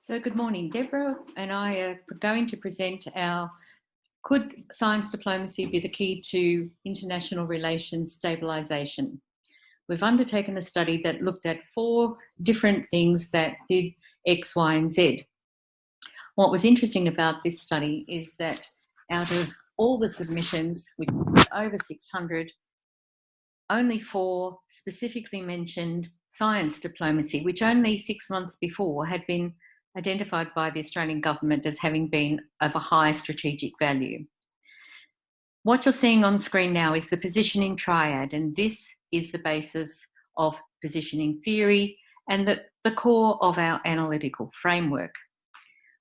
So good morning. Deborah and I are going to present our Could Science Diplomacy be the Key to International Relations Stabilisation? We've undertaken a study that looked at 4 different things that did X, Y and Z. What was interesting about this study is that out of all the submissions, which were over 600, only 4 specifically mentioned science diplomacy, which only 6 months before had been identified by the Australian government as having been of a high strategic value. What you're seeing on screen now is the positioning triad, and this is the basis of positioning theory and the core of our analytical framework.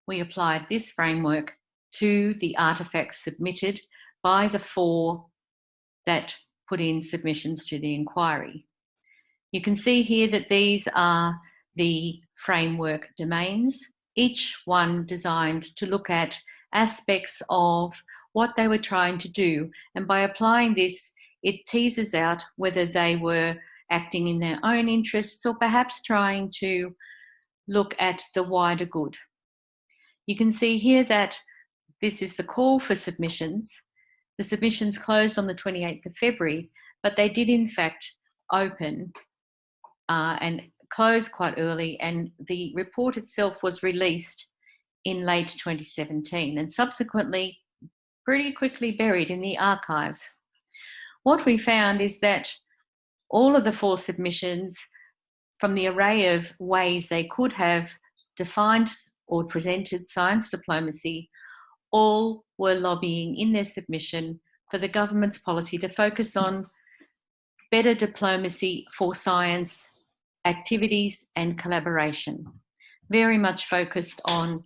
We applied this framework to the artefacts submitted by the 4 that put in submissions to the inquiry. You can see here that these are the framework domains, each one designed to look at aspects of what they were trying to do. And by applying this, it teases out whether they were acting in their own interests or perhaps trying to look at the wider good. You can see here that this is the call for submissions. The submissions closed on the 28th of February, but they did in fact open and close quite early, and the report itself was released in late 2017 and subsequently pretty quickly buried in the archives. What we found is that all of the 4 submissions, from the array of ways they could have defined or presented science diplomacy, all were lobbying in their submission for the government's policy to focus on better diplomacy for science activities and collaboration, very much focused on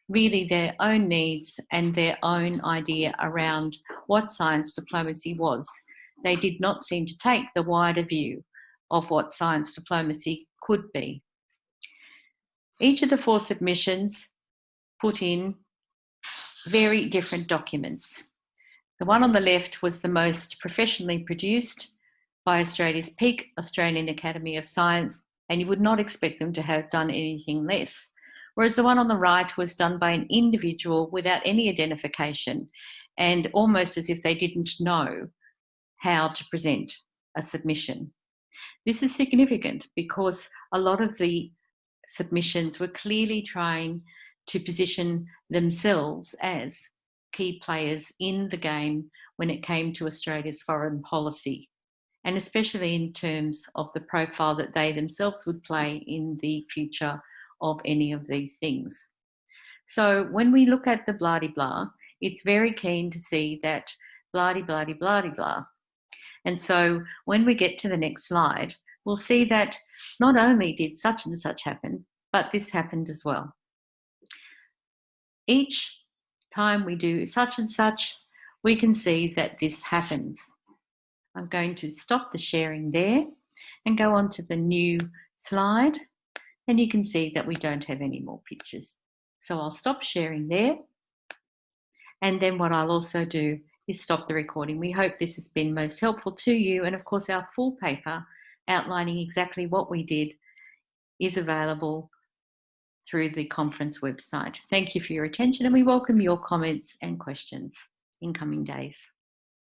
really their own needs and their own idea around what science diplomacy was. They did not seem to take the wider view of what science diplomacy could be. Each of the 4 submissions put in very different documents. The one on the left was the most professionally produced by Australia's peak Australian Academy of Science, and you would not expect them to have done anything less. Whereas the one on the right was done by an individual without any identification and almost as if they didn't know how to present a submission. This is significant because a lot of the submissions were clearly trying to position themselves as key players in the game when it came to Australia's foreign policy, and especially in terms of the profile that they themselves would play in the future of any of these things. So when we look at the blah-de-blah, it's very keen to see that blah-de-blah-de-blah-de-blah. And so when we get to the next slide, we'll see that not only did such and such happen, but this happened as well. Each time we do such and such, we can see that this happens. I'm going to stop the sharing there and go on to the new slide, and you can see that we don't have any more pictures. So I'll stop sharing there, and then what I'll also do is stop the recording. We hope this has been most helpful to you, and of course our full paper outlining exactly what we did is available through the conference website. Thank you for your attention, and we welcome your comments and questions in coming days.